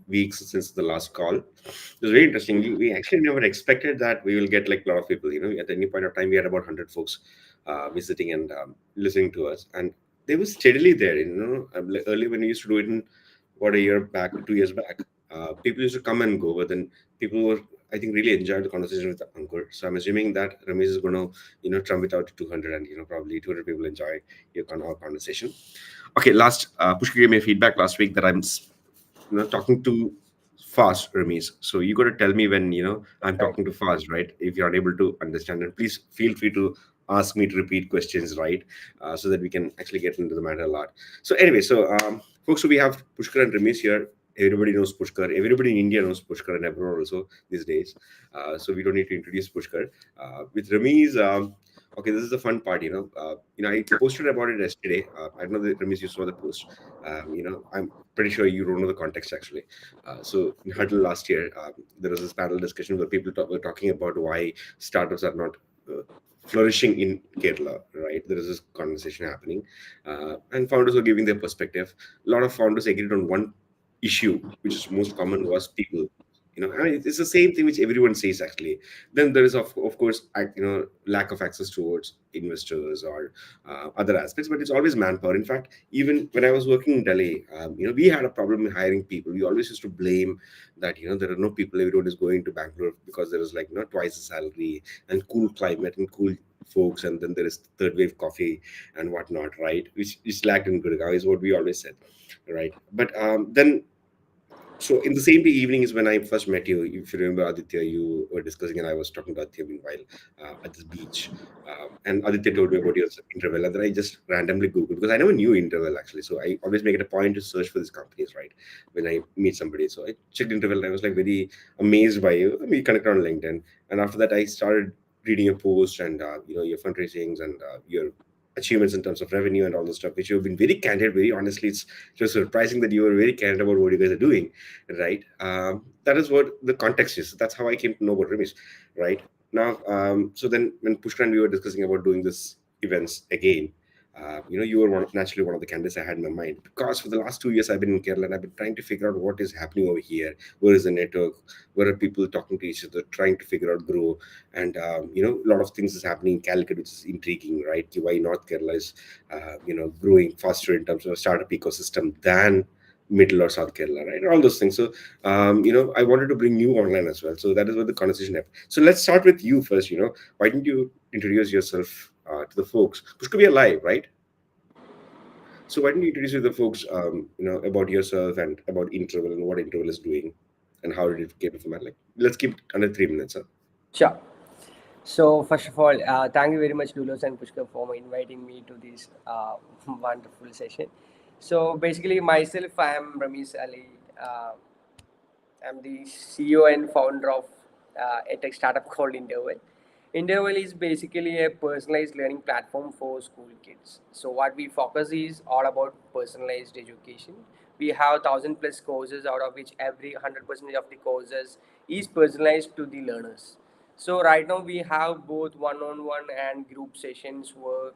weeks since the last call. It was very interesting. We actually never expected that we will get like a lot of people. At any point of time, we had about 100 folks visiting and listening to us, and they were steadily there. Like earlier when we used to do it in about a year back, 2 years back, people used to come and go, but then people were, I think, really enjoyed the conversation with Ankur. So I'm assuming that Ramesh is going to, trump it out to 200, and probably 200 people enjoy our conversation. Okay, last Pushkar gave me feedback last week that I'm talking too fast, Ramesh. So you got to tell me when I'm Right. talking too fast, right? If you're unable to understand, and please feel free to ask me to repeat questions, right? So that we can actually get into the matter a lot. So anyway, folks, so we have Pushkar and Ramesh here. Everybody knows Pushkar. Everybody in India knows Pushkar and abroad also these days. So we don't need to introduce Pushkar. With Ramesh, okay, this is the fun part. I posted about it yesterday. I don't know that Ramesh you saw the post. I'm pretty sure you don't know the context actually. So in Huddle last year, there was this panel discussion where people were talking about why startups are not flourishing in Kerala, right? There is this conversation happening, and founders were giving their perspective. A lot of founders agreed on one issue, which is most common, was people. I mean, it's the same thing which everyone says actually. Then there is of course lack of access towards investors or other aspects, but it's always manpower. In fact, even when I was working in Delhi, we had a problem in hiring people. We always used to blame that there are no people. Everyone is going to Bangalore because there is like twice the salary and cool climate and cool folks, and then there is third wave coffee and whatnot, right? Which lacked in Gurgaon is what we always said, right? But then so in the same day evening is when I first met you. If you remember, Aditya, you were discussing, and I was talking to Aditya meanwhile at this beach. And Aditya told me about your Interval, and then I just randomly Googled because I never knew Interval actually. So I always make it a point to search for these companies, right? When I meet somebody, so I checked Interval, and I was like very amazed by you. We connected on LinkedIn, and after that, I started reading your posts and your fundraisings and your achievements in terms of revenue and all the stuff, which you've been very candid. Very honestly, it's just surprising that you were very candid about what you guys are doing, right? That is what the context is. That's how I came to know about Ramesh, right? Now, so then when Pushkar and we were discussing about doing this events again, you were naturally one of the candidates I had in my mind, because for the last 2 years I've been in Kerala and I've been trying to figure out what is happening over here. Where is the network? Where are people talking to each other, trying to figure out grow? And a lot of things is happening in Calicut, which is intriguing, right? Why North Kerala is growing faster in terms of startup ecosystem than middle or South Kerala, right? All those things. So, I wanted to bring you online as well. So that is what the conversation happened. So let's start with you first. Why didn't you introduce yourself to the folks? This could be a live, right? So why don't you introduce to the folks, about yourself and about Interval and what Interval is doing, and how did it came from that? Like, let's keep it under 3 minutes. Huh? Sure. So first of all, thank you very much, Dulos and Pushkar, for inviting me to this wonderful session. So basically, myself, I am Ramees Ali. I'm the CEO and founder of a tech startup called Interval. Interval is basically a personalized learning platform for school kids. So what we focus is all about personalized education. We have 1,000 plus courses, out of which every 100% of the courses is personalized to the learners. So right now we have both one-on-one and group sessions where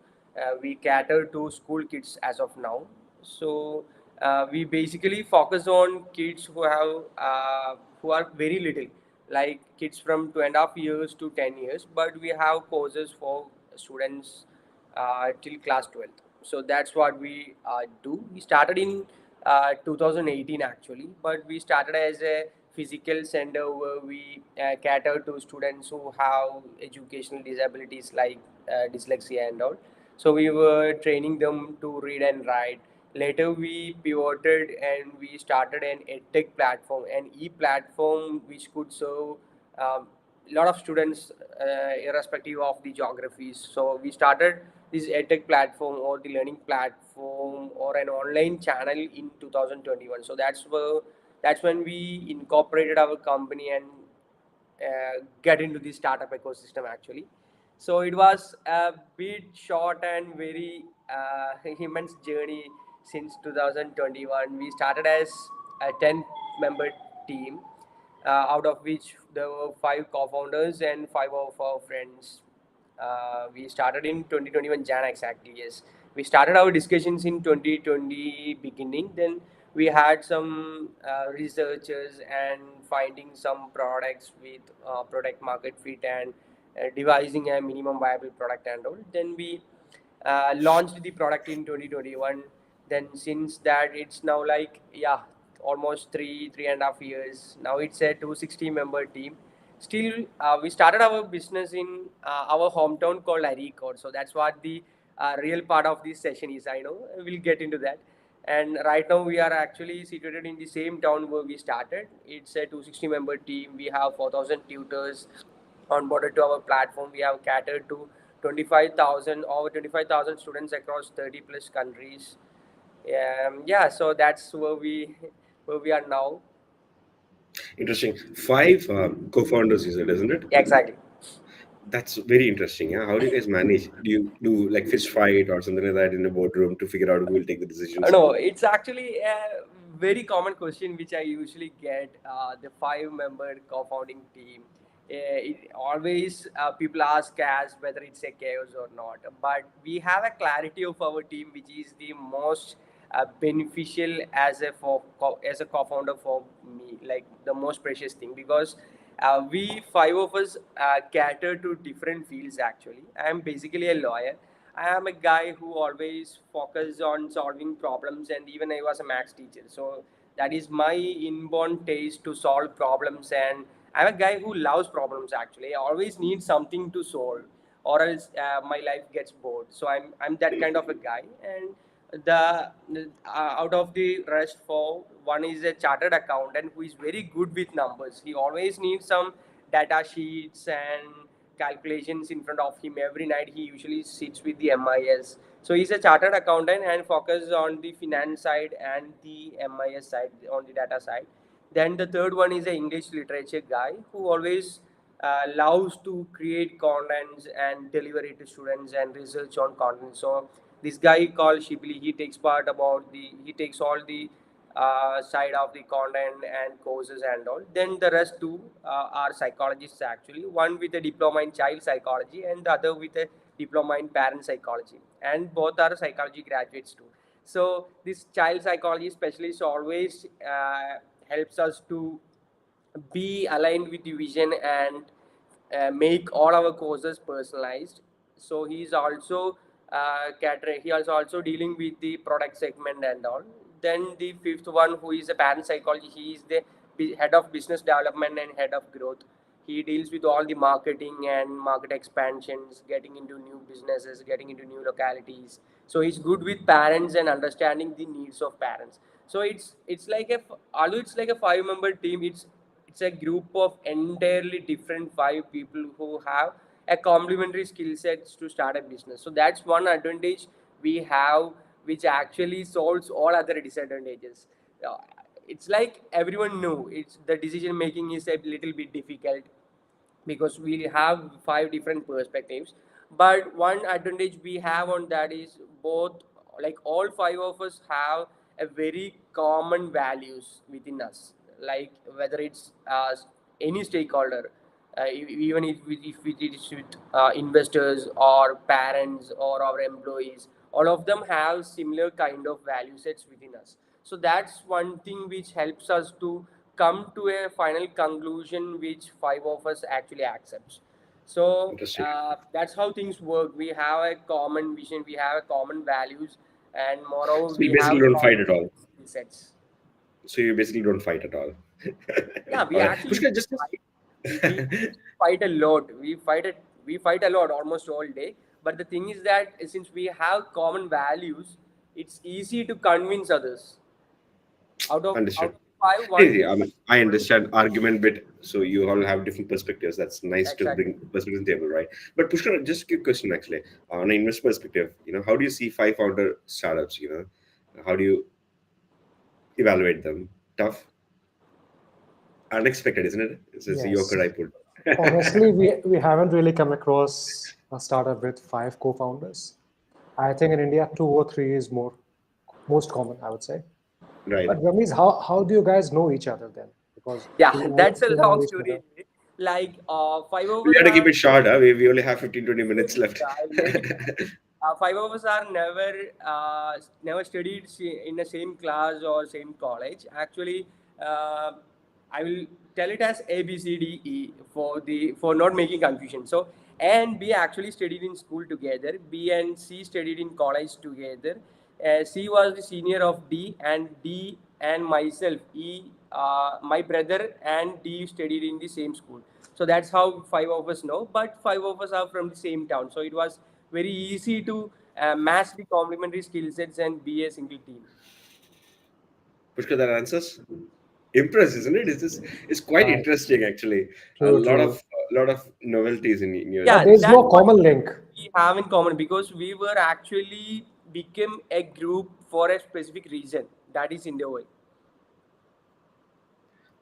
we cater to school kids as of now. So we basically focus on kids who are very little, like kids from 2.5 years to 10 years, but we have courses for students till class 12th. So that's what we do. We started in 2018 actually, but we started as a physical center where we cater to students who have educational disabilities like dyslexia and all. So we were training them to read and write. Later, we pivoted and we started an edtech platform, an e-platform which could serve a lot of students irrespective of the geographies. So we started this edtech platform or the learning platform or an online channel in 2021. So that's when we incorporated our company and get into the startup ecosystem actually. So it was a bit short and very immense journey since 2021. We started as a 10-member team, out of which there were five co-founders and five of our friends. We started in 2021 Jan exactly. Yes, we started our discussions in 2020 beginning. Then we had some researchers and finding some products with product market fit and devising a minimum viable product and all. Then we launched the product in 2021. Then since that, it's now like, yeah, almost 3.5 years now. It's a 260-member team. Still, we started our business in our hometown called Arikod. So that's what the real part of this session is. I know we'll get into that. And right now we are actually situated in the same town where we started. It's a 260-member team. We have 4,000 tutors onboarded to our platform. We have catered to 25,000 students across 30 plus countries. Yeah, so that's where we are now. Interesting. Five co-founders, you said, isn't it? Yeah, exactly. That's very interesting. Yeah. How do you guys manage? Do you do like fist fight or something like that in the boardroom to figure out who will take the decisions? No, it's actually a very common question which I usually get. The five-member co-founding team. It always people ask us whether it's a chaos or not. But we have a clarity of our team, which is the most beneficial as as a co-founder for me, like the most precious thing, because we five of us cater to different fields. Actually, I am basically a lawyer. I am a guy who always focused on solving problems, and even I was a maths teacher. So that is my inborn taste to solve problems, and I'm a guy who loves problems. Actually, I always need something to solve, or else my life gets bored. So I'm that kind of a guy. And the out of the rest four, one is a chartered accountant who is very good with numbers. He always needs some data sheets and calculations in front of him every night. He usually sits with the MIS. So he's a chartered accountant and focuses on the finance side and the MIS side, on the data side. Then the third one is an English literature guy who always loves to create contents and deliver it to students and research on content. So this guy called Shibli, he takes all the side of the content and courses and all. Then the rest two are psychologists actually. One with a diploma in child psychology and the other with a diploma in parent psychology. And both are psychology graduates too. So this child psychology specialist always helps us to be aligned with the vision and make all our courses personalized. So he's also catering. He also dealing with the product segment and all. Then the fifth one, who is a parent psychology, he is the head of business development and head of growth. He deals with all the marketing and market expansions, getting into new businesses, getting into new localities. So he's good with parents and understanding the needs of parents. So it's like although it's like a five-member team, it's a group of entirely different five people who have a complementary skill sets to start a business. So that's one advantage we have, which actually solves all other disadvantages. Uh, it's like everyone knew it's the decision making is a little bit difficult because we have five different perspectives. But one advantage we have on that is both, like all five of us have a very common values within us, like whether it's any stakeholder, even if it is with investors or parents or our employees, all of them have similar kind of value sets within us. So that's one thing which helps us to come to a final conclusion which five of us actually accepts. So Interesting. that's how things work. We have a common vision, we have a common values, and moreover So we you basically have don't fight common at all. skill sets. So you basically don't fight at all. Yeah, we All right. actually Pushkar, just fight. We fight a lot. We fight a lot almost all day. But the thing is that since we have common values, it's easy to convince others. Out understood. of five, Yeah, one yeah, will I mean, I understand argument bit. So you all have different perspectives. That's nice to exactly. bring perspectives to the table, right? But Pushkar, just a quick question actually. On an investor perspective, how do you see five founder startups? How do you evaluate them? Tough, unexpected, isn't it? It's a Yes. yoker I pulled. Honestly, we haven't really come across a startup with five co-founders. I think in India, two or three is most common, I would say. Right. But Ramesh, how do you guys know each other then? Because Yeah, two that's a know long each other. story. Like five of We us have to keep are. it short. Huh? We only have 15-20 minutes left. I'll make it. Five of us are never studied in the same class or same college. Actually, uh, I will tell it as A B C D E for not making confusion. So A and B actually studied in school together. B and C studied in college together. C was the senior of D, and D and myself, my brother and D studied in the same school. So that's how five of us know. But five of us are from the same town, so it was very easy to match the complementary skill sets and be a single team. Pushkar, that answers. Impress, isn't it? It's quite Right. interesting actually. A True, true. lot of novelties in your Yeah, Yeah, there's that's no one common thing link. we have in common because we were actually became a group for a specific reason. That is in the way.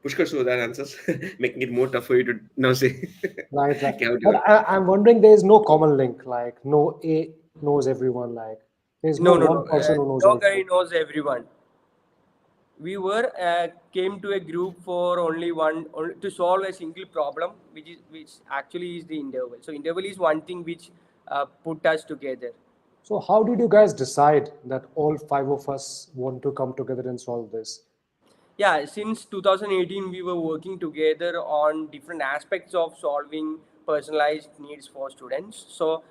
Pushkar. So that answers, making it more tough for you to now say. Right, right. Okay, how do But you- I'm wondering there is no common link, like no A knows everyone, like there's no No, no, no. one person who knows No all guy three. knows everyone. We were came to a group for only to solve a single problem, which actually is the interval. So interval is one thing which put us together. So how did you guys decide that all five of us want to come together and solve this? Yeah, since 2018 we were working together on different aspects of solving personalized needs for students. So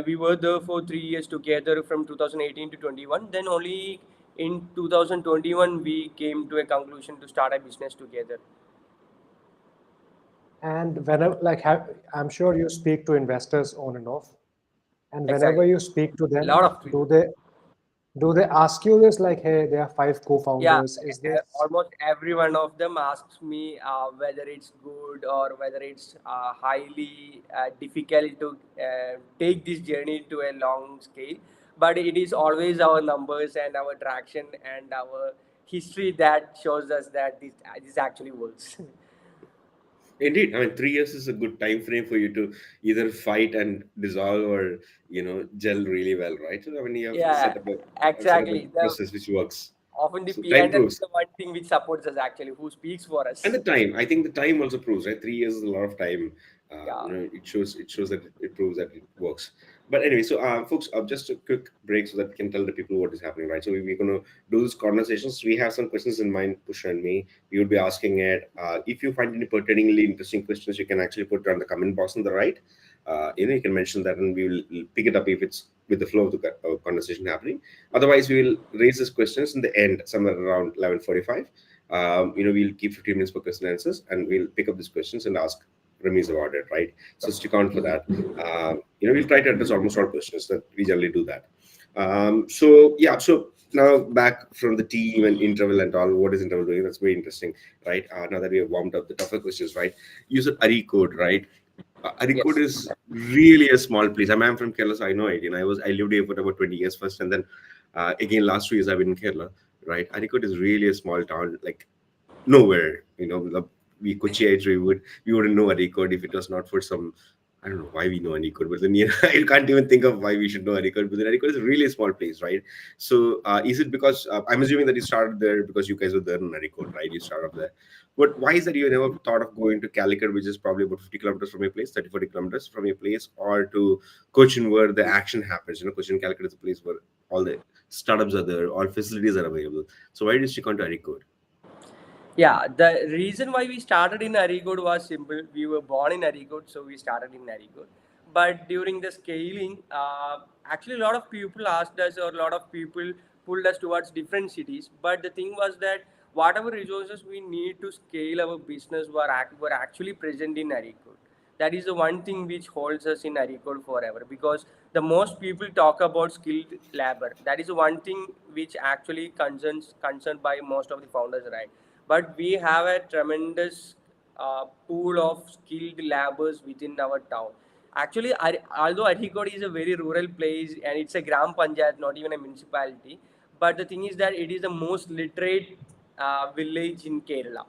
we were there for 3 years together from 2018 to 21. Then only in 2021 we came to a conclusion to start a business together. And whenever, like, I'm sure you speak to investors on and off, and whenever Exactly. you speak to A lot them, of people. do they ask you this, like, hey, there are five Yeah, co-founders? Is this almost every one of them asks me whether it's good or whether it's highly difficult to take this journey to a long scale. But it is always our numbers and our traction and our history that shows us that this actually works. Indeed, I mean, 3 years is a good time frame for you to either fight and dissolve or gel really well, right? So, I mean, you have Yeah, set up a exactly. process which works. Often the So P time and L is proves. the one thing which supports us actually, who speaks for And us. the time, I think the time also proves, right? 3 years is a lot of time. Yeah. It shows that it proves that it works. But anyway, so folks, just a quick break so that we can tell the people what is happening, right? So we're going to do this conversations. We have some questions in mind, Push and me. We will be asking it. If you find any pertinently interesting questions, you can actually put it on the comment box on the right. You can mention that, and we will pick it up if it's with the flow of the conversation happening. Otherwise, we will raise these questions in the end, somewhere around 11:45. We'll keep 15 minutes for question and answers, and we'll pick up these questions and ask Ramesh about it, right? So stick on for that. We'll try to address almost all questions that we generally do that. So now back from the team and interval and all, what is interval doing? That's very interesting, right? Now that we have warmed up the tougher questions, right? Use an ARI code, right? Aricode Yes. is really a small place. I'm from Kerala, so I know it. I lived here for about 20 years first, and then again last 2 years I've been in Kerala, right? Aricode is really a small town, like nowhere. We Kochiites, we wouldn't know Aricode if it was not for some. I don't know why we know Aricode, but then I can't even think of why we should know Aricode. But then Aricode is a really small place, right? So is it because I'm assuming that you started there because you guys were there in Aricode, right? You started up there. But why is that you never thought of going to Calicut, which is probably about 50 kilometers from your place, 30, 40 kilometers from your place, or to Cochin, where the action happens? Cochin, Calicut is a place where all the startups are there, all facilities are available. So why did you stick on to Aricode? Yeah, the reason why we started in Arigod was simple. We were born in Arigod, so we started in Arigod. But during the scaling, actually, a lot of people asked us, or a lot of people pulled us towards different cities. But the thing was that whatever resources we need to scale our business were actually present in Arigod. That is the one thing which holds us in Aricode forever, because the most people talk about skilled labor. That is the one thing which actually concerned by most of the founders, right? But we have a tremendous pool of skilled laborers within our town. Actually, although Aricode is a very rural place and it's a gram panchayat, not even a municipality, but the thing is that it is the most literate village in Kerala.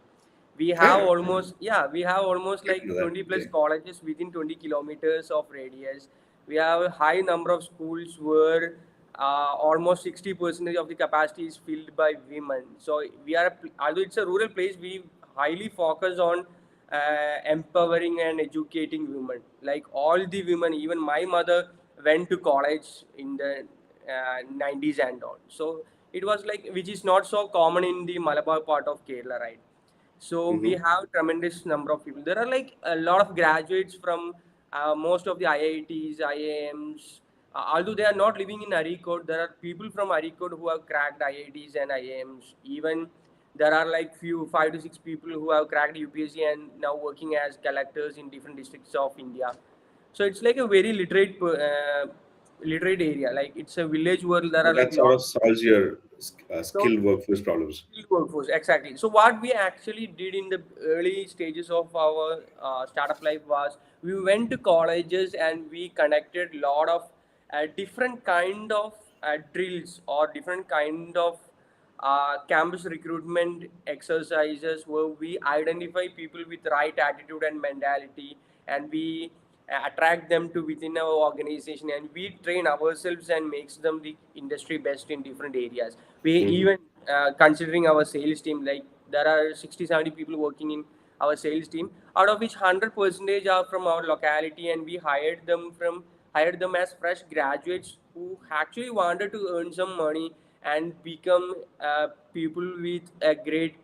Yeah, We have almost I didn't like know that. 20 plus Okay. colleges within 20 kilometers of radius. We have a high number of schools where almost 60% of the capacity is filled by women. So although it's a rural place, we highly focus on empowering and educating women. Like all the women, even my mother went to college in the 90s and all. So it was like, which is not so common in the Malabar part of Kerala, right? So we Hmm. have tremendous number of people. There are like a lot of graduates from most of the IITs, IIMs. Although they are not living in Aricode, there are people from Aricode who have cracked IITs and IIMs. Even there are like few 5 to 6 people who have cracked UPSC and now working as collectors in different districts of India. So it's like a very literate area. Like it's a village where there So are like that sort lot. of solves your So skilled workforce problems. field workforce, exactly. So what we actually did in the early stages of our startup life was we went to colleges and we connected lot of different kind of drills or different kind of campus recruitment exercises where we identify people with right attitude and mentality, and we attract them to within our organization, and we train ourselves and makes them the industry best in different areas. We Hmm. even considering our sales team, like there are 60 70 people working in our sales team, out of which 100% are from our locality, and we hired them as fresh graduates who actually wanted to earn some money and become people with a great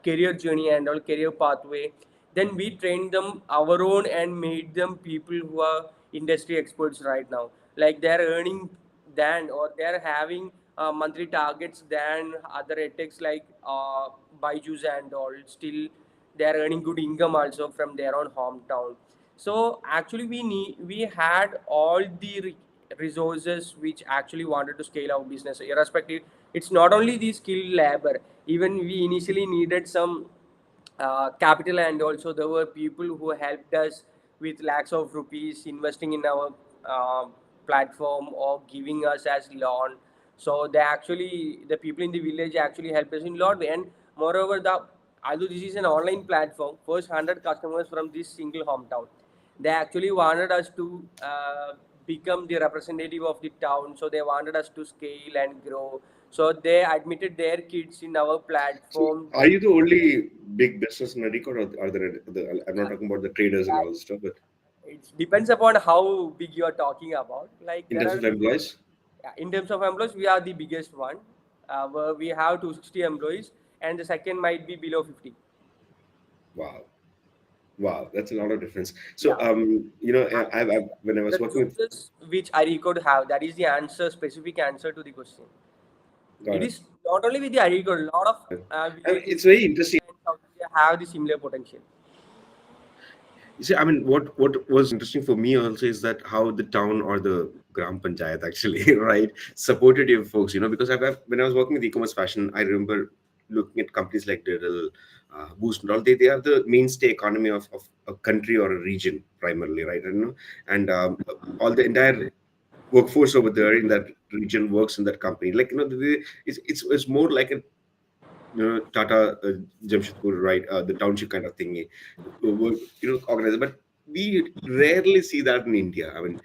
career journey and all career pathway. Then we trained them our own and made them people who are industry experts right now. Like they're earning than, or they're having monthly targets than other edtechs like Byju's and all. Still, they're earning good income also from their own hometown. So actually, we had all the resources which actually wanted to scale our business. Irrespective, it's not only the skilled labor. Even we initially needed some capital, and also there were people who helped us with lakhs of rupees investing in our uh, platform or giving us as loan. So they actually, the people in the village actually helped us in lot. And moreover, the although this is an online platform, first 100 customers from this single hometown, they actually wanted us to become the representative of the town. So they wanted us to scale and grow. So they admitted their kids in our So platform. are you the only big business in Areco, or are there? I'm not Yeah, talking about the traders and all this stuff, but it depends upon how big you are talking about. Like in there terms are, of employees. yeah, in terms of employees, we are the biggest one. Where we have 260 employees, and the second might be below 50. Wow, wow, that's a lot of difference. So Yeah, when I the was working with, resources which I could have, that is the answer, specific answer to the question. got It it. is not only with the Aricode, a lot of I mean, villages it's very interesting. in South India have the similar potential. You see, I mean, what was interesting for me also is that how the town or the Gram Panchayat actually, right, supported you folks, because when I was working with e-commerce fashion, I remember looking at companies like Diddle, Boost and all. They are the mainstay economy of a country or a region primarily, right? And all the entire workforce over there in that region works in that company. Like, it's more like a Tata, Jamshedpur, right? The township kind of thingy, organized. But we rarely see that in India. I mean,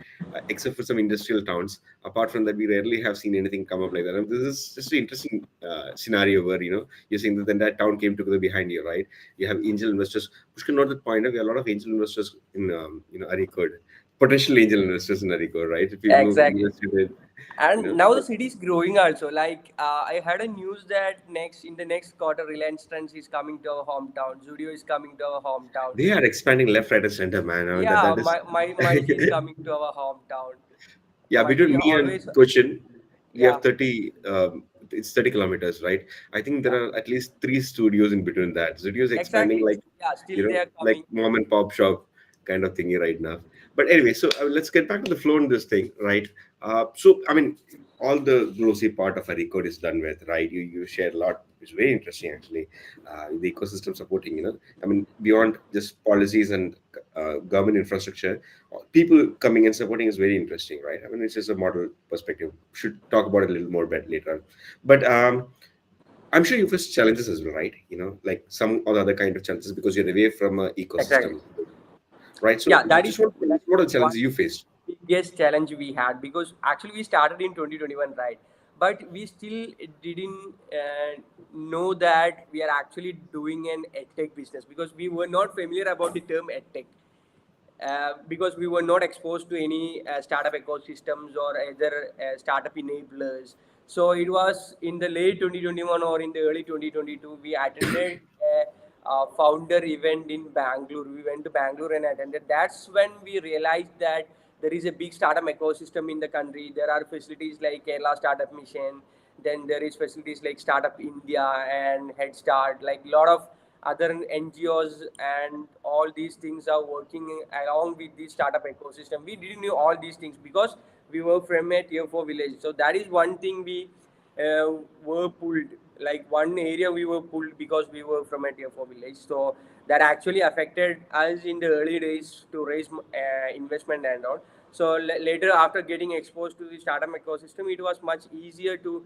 except for some industrial towns. Apart from that, we rarely have seen anything come up like that. And this is just an interesting scenario where you're saying that the entire town came together behind you, right? You have angel investors. Pushkar, not that point. We have a lot of angel investors in Aricode, potential angel investors in Aricode, right? People who Exactly. invested in, you And know. now the city is growing also. Like I had a news that next in the next quarter, Reliance Trends is coming to our hometown. Zudio is coming to our hometown. They are expanding left, right, and center, man. I mean, that Yeah, that is. Mighty is coming to our hometown. Yeah, between Mighty me always, and Cochin, we yeah, have 30. It's 30 kilometers, right? I think there yeah, are at least three studios in between that. Studios expanding exactly. like, Yeah, still they are like coming. mom and pop shop kind of thingy right now. But anyway, so let's get back to the flow in this thing, right? So I mean, all the glossy part of a record is done with, right? You shared a lot. It's very interesting actually. The ecosystem supporting, I mean, beyond just policies and government infrastructure, people coming and supporting is very interesting, right? I mean, it's just a model perspective. Should talk about it a little more bit later on. But I'm sure you face challenges as well, right? Like some or the other kind of challenges because you're away from an Exactly. ecosystem, right? So Yeah, that is just what are the one challenges you faced? biggest challenge we had, because actually we started in 2021, right? But we still didn't know that we are actually doing an edtech business, because we were not familiar about the term edtech. because we were not exposed to any startup ecosystems or other startup enablers. So it was in the late 2021 or in the early 2022, we attended a founder event in Bangalore. We went to Bangalore and attended. That's when we realized that there is a big startup ecosystem in the country. There are facilities like Kerala Startup Mission. Then there is facilities like Startup India and Head Start. Like a lot of other NGOs and all these things are working along with the startup ecosystem. We didn't know all these things because we were from a tier 4 village. So that is one thing we were pulled. Like one area we were pulled because we were from a tier 4 village. So that actually affected us in the early days to raise investment and all. So later, after getting exposed to the startup ecosystem, it was much easier to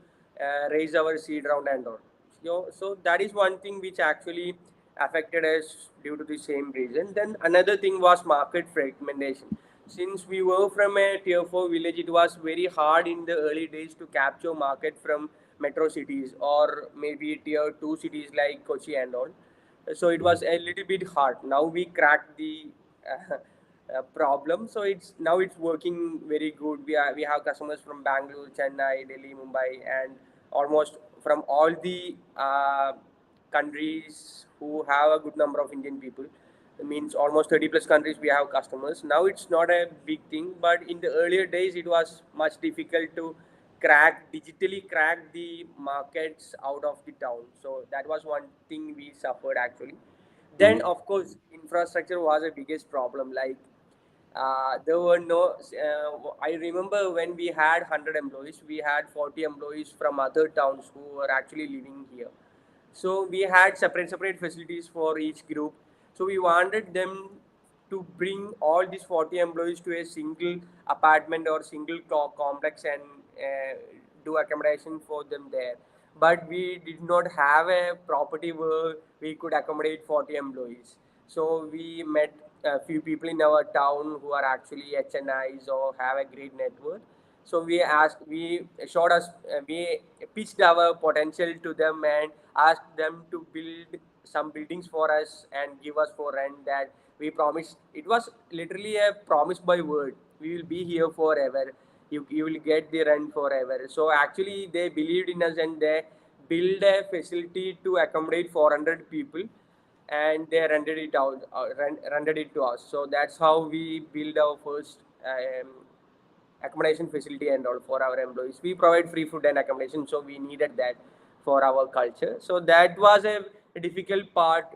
raise our seed round and all. So that is one thing which actually affected us due to the same reason. Then another thing was market fragmentation. Since we were from a tier 4 village, it was very hard in the early days to capture market from metro cities or maybe tier 2 cities like Kochi and all. So it was a little bit hard. Now we cracked the problem. So it's working very good. We have customers from Bangalore, Chennai, Delhi, Mumbai, and almost from all the countries who have a good number of Indian people. It means almost 30 plus countries we have customers. Now it's not a big thing, but in the earlier days it was much difficult to digitally crack the markets out of the town. So that was one thing we suffered actually. Then Mhm. of course infrastructure was a biggest problem. Like there were no. I remember when we had 100 employees, we had 40 employees from other towns who were actually living here. So we had separate facilities for each group. So we wanted them to bring all these 40 employees to a single apartment or single complex and do accommodation for them there. But we did not have a property where we could accommodate 40 employees. So we met a few people in our town who are actually HNIs or have a great network. So we pitched our potential to them and asked them to build some buildings for us and give us for rent. That we promised. It was literally a promise by word. We will be here forever. You will get the rent forever. So actually, they believed in us and they built a facility to accommodate 400 people, and they rented it to us. So that's how we build our first accommodation facility and all for our employees. We provide free food and accommodation, so we needed that for our culture. So that was a difficult part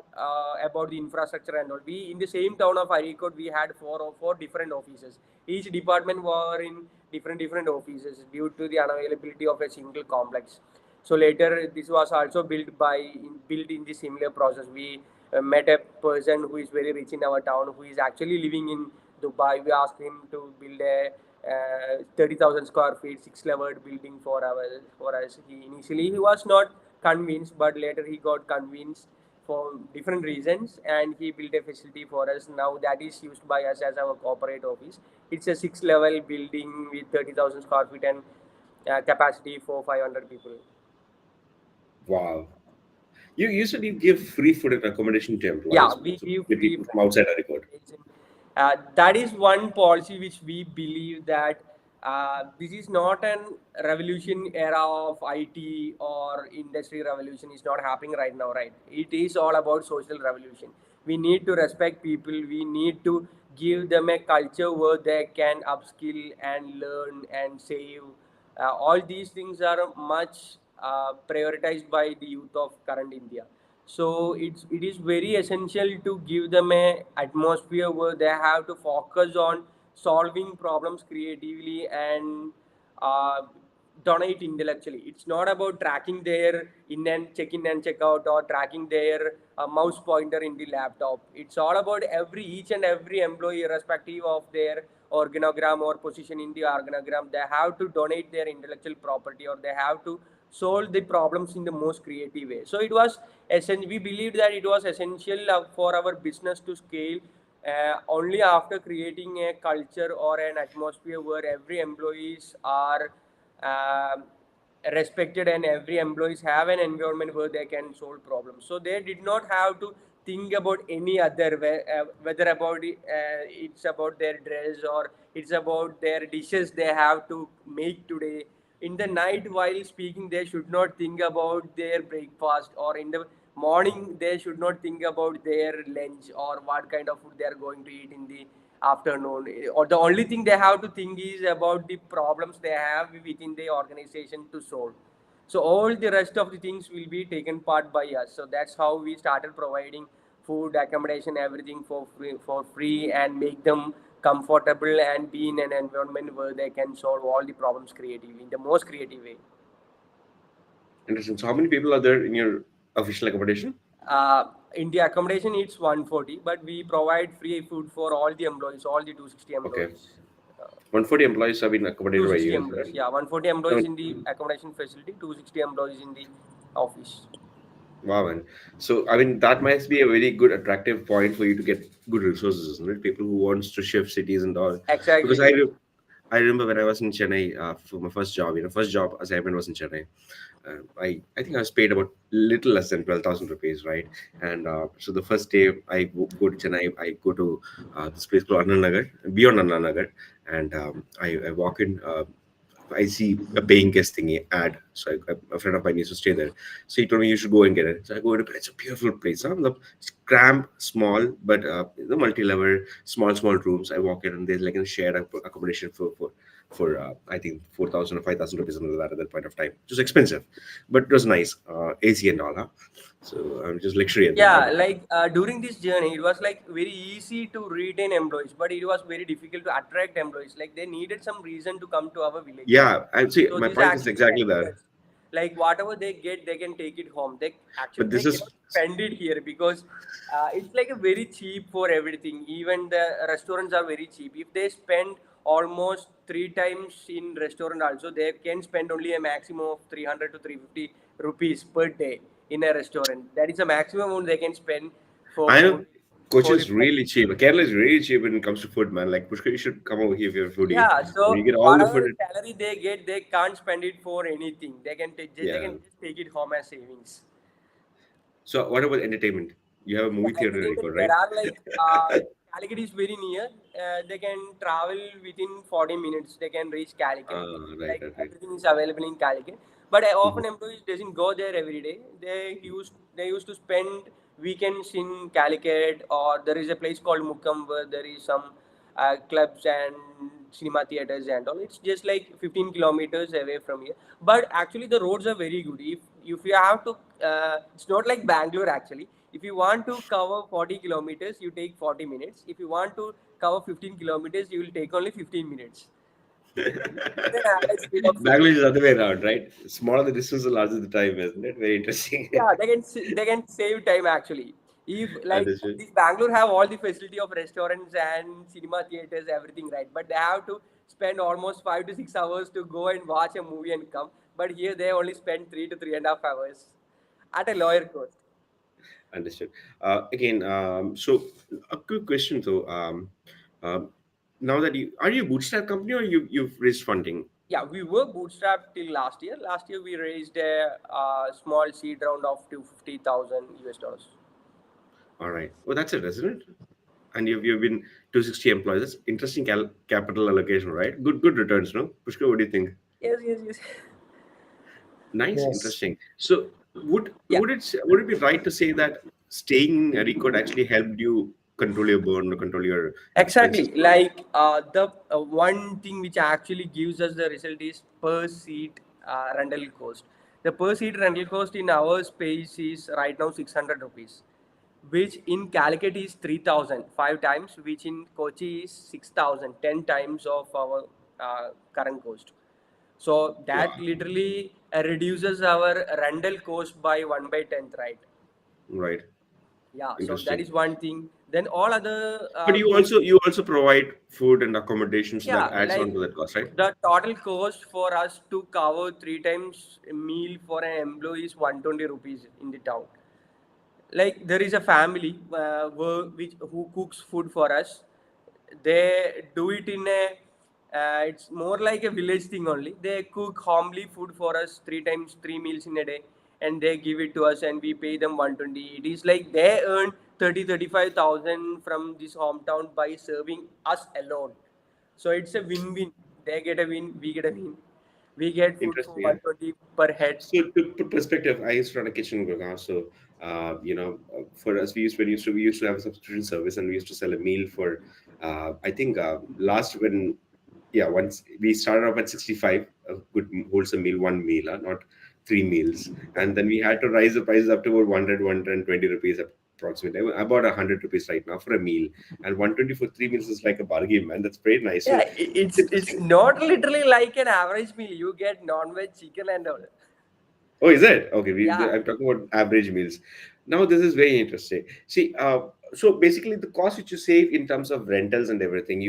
about the infrastructure and all. We in the same town of Arikot, we had four different offices. Each department were in different offices due to the unavailability of a single complex. So later, this was also built in the similar process. We met a person who is very rich in our town, who is actually living in Dubai. We asked him to build a 30,000 square feet, six-leveled building for us. He was not convinced, but later he got convinced for different reasons, and he built a facility for us. Now that is used by us as our corporate office. It's a six-level building with 30,000 square feet and capacity for 500 people. Wow. You said you give free food and accommodation to Yeah, employees, we so give the free people food from outside are record. accommodation. That is one policy which we believe that this is not an revolution era of IT or industry revolution is not happening right now, right? It is all about social revolution. We need to respect people. We need to give them a culture where they can upskill and learn and save. All these things are much prioritized by the youth of current India. So it is very essential to give them a atmosphere where they have to focus on solving problems creatively and uh, donate intellectually. It's not about tracking their in and check out or tracking their mouse pointer in the laptop. It's all about each and every employee, irrespective of their organogram or position in the organogram. They have to donate their intellectual property, or they have to solve the problems in the most creative way. So it was essential. We believed that it was essential for our business to scale only after creating a culture or an atmosphere where every employees are um respected and every employees have an environment where they can solve problems. So they did not have to think about any other, whether about it's about their dress or it's about their dishes they have to make today. In the night while speaking, they should not think about their breakfast, or in the morning they should not think about their lunch or what kind of food they are going to eat in the afternoon. Or the only thing they have to think is about the problems they have within the organization to solve. So all the rest of the things will be taken part by us. So that's how we started providing food, accommodation, everything for free, and make them comfortable and be in an environment where they can solve all the problems creatively in the most creative way. Interesting. So how many people are there in your official accommodation? In the accommodation, it's 140, but we provide free food for all the employees, all the 260 Okay. employees. Uh, 140 employees have been accommodated by 260 you, is employees, that? yeah, 140 I employees mean, in the accommodation facility, 260 employees in the office. wow, man. So, I mean, that might be a very good attractive point for you to get good resources, isn't it? People who wants to shift cities and all. Because Exactly. I remember when I was in Chennai for my first job. First job assignment was in Chennai. I think I was paid about little less than 12,000 rupees, right? And so the first day go to Chennai, I go to this place called Anna Nagar, beyond Anna Nagar, and I walk in. I see a paying guest thingy ad. So a friend of mine used to stay there. So he told me you should go and get it. So I go to it's a beautiful place. Huh? It's cramped, small, but multi-level, small rooms. I walk in and there's like a shared accommodation for I think 4,000 or 5,000 rupees under that at that point of time. It was expensive, but it was nice. AC and all, huh? So just luxury at that point Yeah, of time. like during this journey, it was like very easy to retain employees, but it was very difficult to attract employees. Like they needed some reason to come to our village. Yeah, I see. So My this point is actually exactly helped that. us. Like whatever they get, they can take it home. They actually But they this is cannot spend it here because it's like a very cheap for everything. Even the restaurants are very cheap. If they spend almost three times in restaurant, also they can spend only a maximum of 300 to 350 rupees per day in a restaurant. That is the maximum amount they can spend for I food know Kochi for the is family. really cheap. Kerala is really cheap when it comes to food, man. Like Pushkar, you should come over here if you're a foodie. Yeah, You so get all the whatever food. salary they get, they can't spend it for anything. They Yeah. can just take it home as savings. So what about entertainment? You have a Yeah, movie theater in entertainment. Areekode, There right? are like Calicut is very near. They can travel within 40 minutes. They can reach Calicut. Right, Like right, right. everything is available in Calicut. But Mhm. often employees doesn't go there every day. They used to spend weekends in Calicut, or there is a place called Mukam where there is some clubs and cinema theaters and all. It's just like 15 kilometers away from here. But actually, the roads are very good. If you have to, it's not like Bangalore actually. If you want to cover 40 kilometers, you take 40 minutes. If you want to cover 15 kilometers, you will take only 15 minutes. With an average speed of 50. Bangalore is the other way around, right? Smaller the distance, the larger the time, isn't it? Very interesting. Yeah, they can save time actually. If like Understood. this Bangalore have all the facility of restaurants and cinema theaters, everything, right, but they have to spend almost 5 to 6 hours to go and watch a movie and come. But here they only spend 3 to 3.5 hours at a lower cost. Understood. Again, so a quick question though. Um, Now that are you a bootstrap company or you've raised funding? Yeah, we were bootstrapped till last year. Last year we raised a small seed round of 250,000 US dollars. All right. Well, that's it, isn't it? And you've been 260 employees. That's interesting capital allocation, right? Good returns, no? Pushkar, what do you think? Yes, yes, yes. Nice, Yes. interesting. So Yeah, would it be right to say that staying in Recode actually helped you control your burn or control your expenses? exactly. Like the one thing which actually gives us the result is per seat rental cost. The per seat rental cost in our space is right now 600 rupees, which in Calicut is 3,000 5 times, which in Kochi is 6,000 10 times of our current cost. So Wow, that literally reduces our rental cost by 1/10th, right? right. Yeah, so that Interesting. is one thing. Then all other But costs. you also provide food and accommodation, so that Yeah, adds on like to that cost, right? the total cost for us to cover three times a meal for an employee is 120 rupees in the town. Like there is a family who cooks food for us. They do it in a it's more like a village thing only. They cook homely food for us three times, three meals in a day, and they give it to us, and we pay them 120. It is like they earn 35,000 from this hometown by serving us alone. So it's a win-win. They get a win, we get a win. We get food for Interesting. Yeah. 120 per head. So to put perspective, I used to run a kitchen in Gurgaon. So for us, we used to have a subscription service, and we used to sell a meal for I think last when yeah once we started off at 65, a good wholesome meal, one meal, not three meals, and then we had to raise the prices up to about 120 rupees approximately. About 100 rupees right now for a meal, and 120 for three meals is like a bargain, man. That's very nice. Yeah, So it's it's interesting. not literally like an average meal. You get non-veg chicken and all. Oh, is it? Okay, Yeah, I'm talking about average meals. Now, this is very interesting. See, so basically, the cost which you save in terms of rentals and everything,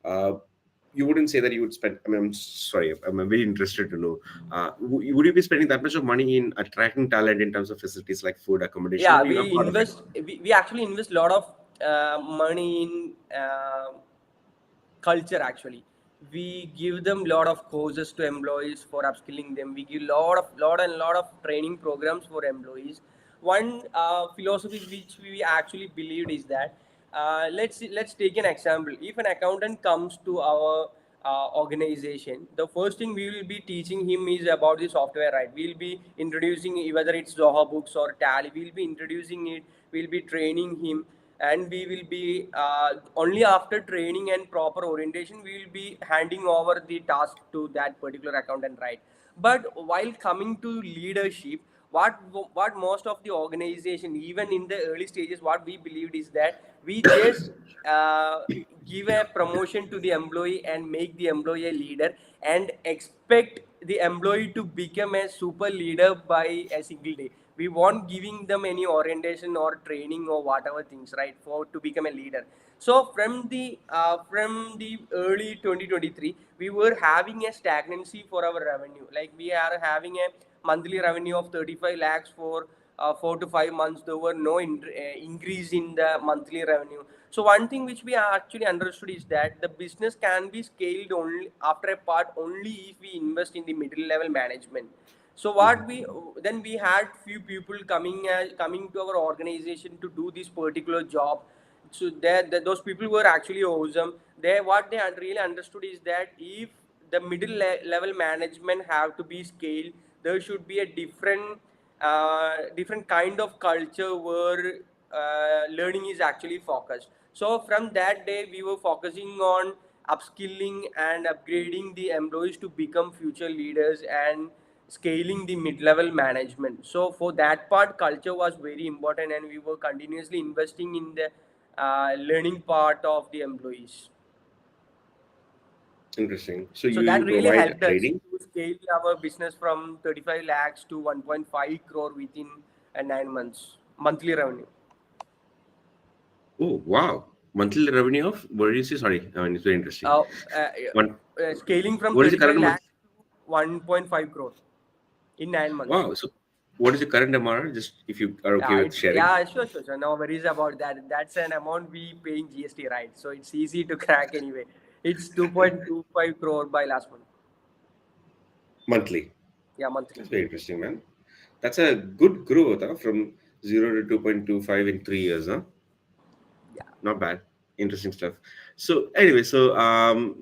uh, you wouldn't say that you would spend. I mean, I'm sorry, I'm very interested to know. Would you be spending that much of money in attracting talent in terms of facilities like food, accommodation, yeah. or you are part of it? We actually invest a lot of money in culture. Actually, we give them lot of courses to employees for upskilling them. We give lot of training programs for employees. One philosophy which we actually believed is that let's take an example. If an accountant comes to our organization, the first thing we will be teaching him is about the software, right? We'll be introducing, whether it's Zoho Books or Tally, we'll be introducing it, we'll be training him, and we will be only after training and proper orientation we will be handing over the task to that particular accountant, right? But while coming to leadership, what what most of the organization, even in the early stages, what we believed is that we just uh, give a promotion to the employee and make the employee a leader and expect the employee to become a super leader by a single day. We won't giving them any orientation or training or whatever things, right, for to become a leader. So from the early 2023 we were having a stagnancy for our revenue. Like we are having a monthly revenue of 35 lakhs for 4 to 5 months. There were no increase in the monthly revenue. So one thing which we actually understood is that the business can be scaled only after a part only if we invest in the middle level management. So what we then we had few people coming to our organization to do this particular job. So those people were actually awesome. They what they really understood is that if the level management have to be scaled, there should be a different kind of culture where learning is actually focused. So from that day, we were focusing on upskilling and upgrading the employees to become future leaders and scaling the mid-level management. So for that part, culture was very important, and we were continuously investing in the learning part of the employees. Interesting. So So you that really provide helped us training. to scale our business from 35 lakhs to 1.5 crore within 9 months monthly revenue. Oh, wow. Monthly revenue of, what did you say? Sorry, I mean, it's very interesting. Uh, One, Scaling from what is the current 35 month? lakhs to 1.5 crore in 9 months. Wow. So, what is the current MRR? Just if you are okay Yeah, with it's sharing. sure. No worries about that. That's an amount we paying GST, right? So it's easy to crack anyway. It's 2.25 crore by last month. Monthly. Yeah, monthly. That's very interesting, man. That's a good growth, huh? From 0 to 2.25 in 3 years, huh? Yeah. Not bad. Interesting stuff. So anyway, I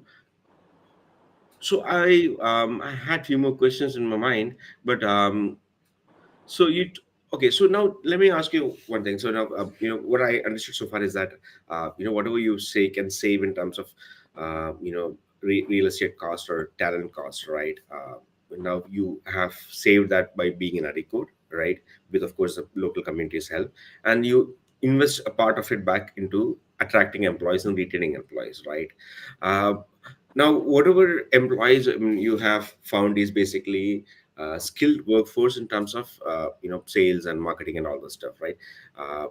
had few more questions in my mind, but so okay. So now let me ask you one thing. So now what I understood so far is that whatever you say can save in terms of real estate cost or talent cost, right? Now you have saved that by being in a code, right? With of course the local community's help, and you invest a part of it back into attracting employees and retaining employees, right? Uh, Now, whatever employees you have found is basically skilled workforce in terms of sales and marketing and all this stuff, right?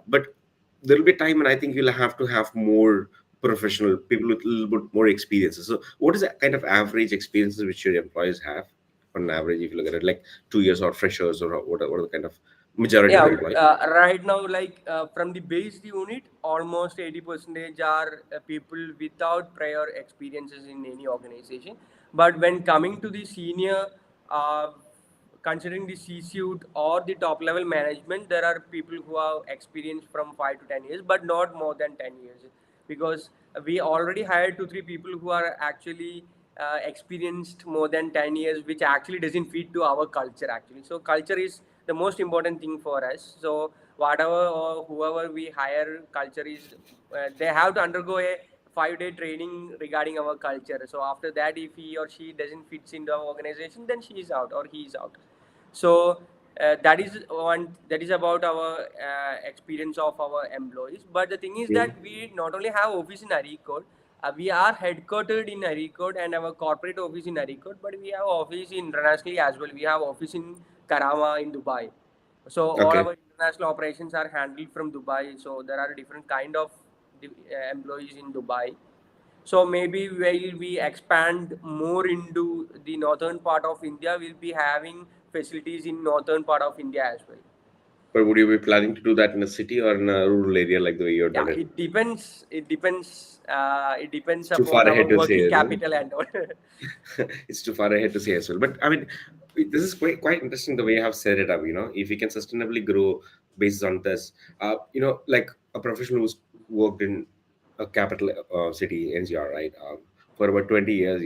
But there will be a time, and I think you'll have to have more professional people with a little bit more experiences. So, what is the kind of average experiences which your employees have on average, if you look at it, like 2 years or freshers, or what are the kind of majority of Yeah, employees? right now, like from the base unit, almost 80% are people without prior experiences in any organization. But when coming to the senior uh, considering the C-suite or the top level management, there are people who have experience from 5 to 10 years, but not more than 10 years, because we already hired 2 3 people who are actually experienced more than 10 years, which actually doesn't fit to our culture actually. So culture is the most important thing for us. So whatever or whoever we hire, culture is they have to undergo a 5 day training regarding our culture. So after that, if he or she doesn't fits into our organization, then she is out or he is out. So that is one, that is about our experience of our employees. But the thing is that we not only have office in Aricode, we are headquartered in Aricode and our corporate office in Aricode, but we have office internationally as well. We have office in Karama in Dubai. So all Okay. our international operations are handled from Dubai. So there are different kind of employees in Dubai. So maybe while we expand more into the northern part of India, we'll be having facilities in northern part of India as well. But would you be planning to do that in a city or in a rural area like the way you've Yeah, done it? it depends. It depends. It It's depends too upon far our ahead to say, working isn't it? capital and all. It's too far ahead to say as well. But I mean, this is quite interesting the way you have set it up. If we can sustainably grow based on this, like a professional who's worked in a capital city, NCR, right, for about 20 years.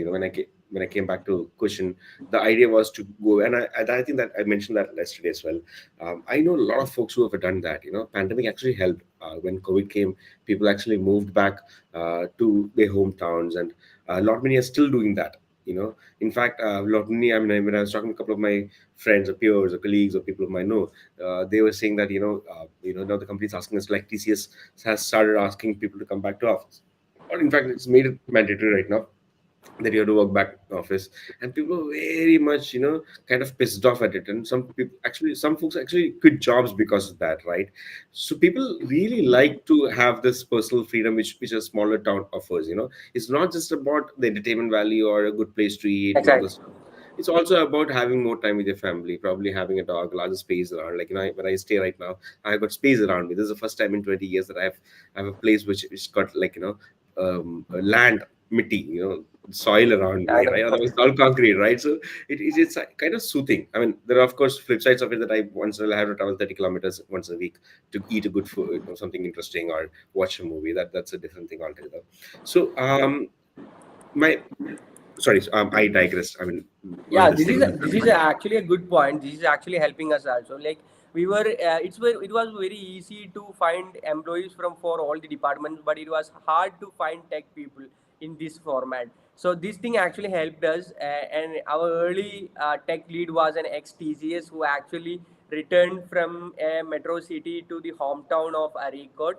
When I came back to Cushion, the idea was to go, and I think that I mentioned that yesterday as well. I know a lot of folks who have done that. Pandemic actually helped. When COVID came, people actually moved back to their hometowns, and a lot many are still doing that. In fact, a lot many. I mean, when I was talking to a couple of my friends or peers or colleagues or people whom I know, they were saying that now the company's asking us, like TCS has started asking people to come back to office, or in fact, it's made it mandatory right now that you have to work back in office, and people are very much kind of pissed off at it, and some folks actually quit jobs because of that, right? So people really like to have this personal freedom which a smaller town offers. It's not just about the entertainment value or a good place to eat and all Exactly. this stuff. It's also about having more time with your family, probably having a dog, larger space around. Like, when I stay right now, I've got space around me. This is the first time in 20 years that I have a place which got, like, land, mitti, soil around I me, know. right? Otherwise, it's all concrete, right? So it's kind of soothing. I mean, there are of course flip sides of it, that I once in a while have to travel 30 kilometers once a week to eat a good food, something interesting, or watch a movie. That's a different thing altogether. So my sorry, I digress. I mean, on Yeah, this thing. this is actually a good point. This is actually helping us also. Like we were, it was very easy to find employees from for all the departments, but it was hard to find tech people in this format. So this thing actually helped us, and our early tech lead was an ex TCS who actually returned from a metro city to the hometown of Aricot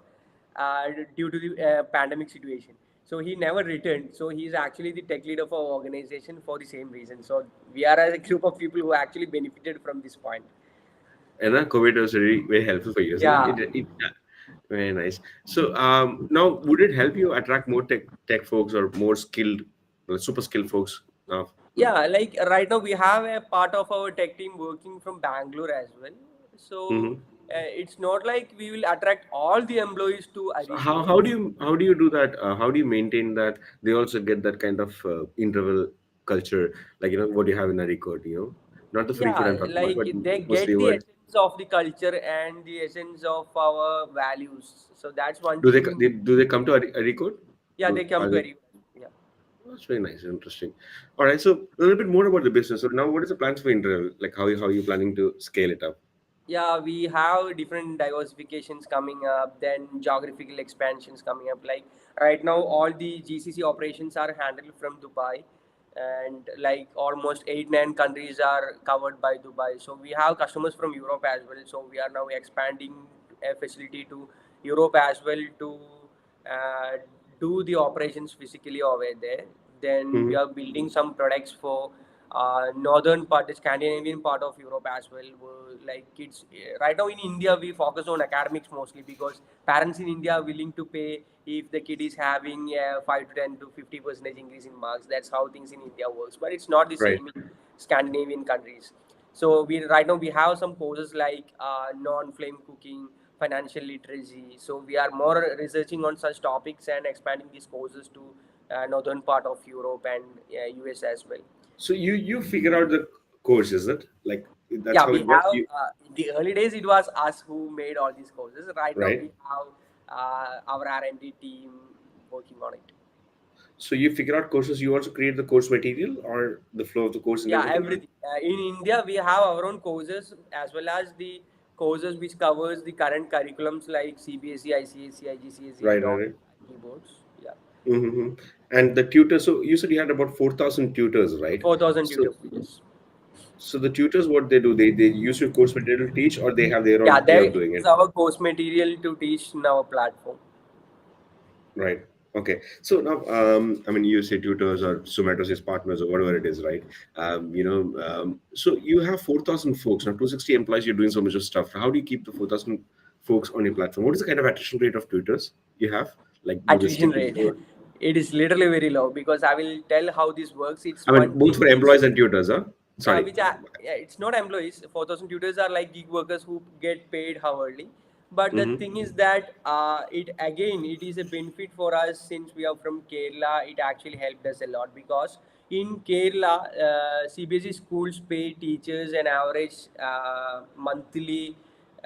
uh, due to the pandemic situation. So he never returned. So he's actually the tech lead of our organization for the same reason. So we are a group of people who actually benefited from this point. And COVID was very, very helpful for you, isn't it? Yeah, Yeah, very nice. So now, would it help you attract more tech folks or more skilled, super skilled folks now? yeah. Like right now, we have a part of our tech team working from Bangalore as well. So Hmm. it's not like we will attract all the employees to So how, Aricode. how do you do that? How do you maintain that they also get that kind of interval culture, like what you have in a record? Not the free food Yeah, I'm talking about, like but they mostly get the what essence of the culture and the essence of our values. So that's one do thing. do they come to a record? Yeah, they come Are to they? Aricode. Yeah. That's very nice, interesting. All right, so a little bit more about the business. So now, what is the plans for interval? Like, how are you planning to scale it up? Yeah, we have different diversifications coming up, then geographical expansions coming up. Like right now, all the GCC operations are handled from Dubai, and like almost 8 9 countries are covered by Dubai. So we have customers from Europe as well. So we are now expanding a facility to Europe as well to uh, do the operations physically over there. Then we Hmm. are building some products for northern part, the Scandinavian part of Europe as well. Like kids, right now in India, we focus on academics mostly because parents in India are willing to pay if the kid is having a 5 to 10 to 50% increase in marks. That's how things in India works. But it's not the Right. same in Scandinavian countries. So we right now we have some courses like non-flame cooking, financial literacy. So we are more researching on such topics and expanding these courses to northern part of Europe and US as well. So you figure out the course, is it? Like, That's Yeah, how we it works. have in the early days it was us who made all these courses. Right now Right. we have our R&D team working on it. So you figure out courses. You also create the course material or the flow of the course and Yeah, everything. everything. In India, we have our own courses as well as the courses which covers the current curriculums like CBSE, ICSE, IGCSE, Right, and right, all right. keyboards. Yeah, Mm-hmm. And the tutors. So you said you had about 4,000 tutors, right? 4,000 So tutor pages. so the tutors, what they do, they use your course material to teach, or they have their Yeah, own way they of doing use it. our course material to teach in our platform. Right. Okay. So now, I mean, you say tutors or Sumato's partners or whatever it is, right? So you have 4,000 folks now, 260 employees. You're doing so much of stuff. How do you keep the 4,000 folks on your platform? What is the kind of attrition rate of tutors you have? Like, do they Attrition stick with rate. you? It is literally very low because I will tell how this works. It's I mean, one both thing for which employees and tutors, huh? Sorry. which are, yeah, it's not employees. 4,000 tutors are like gig workers who get paid hourly. But the Mm-hmm. thing is that it again it is a benefit for us since we are from Kerala. It actually helped us a lot because in Kerala, CBSE schools pay teachers an average monthly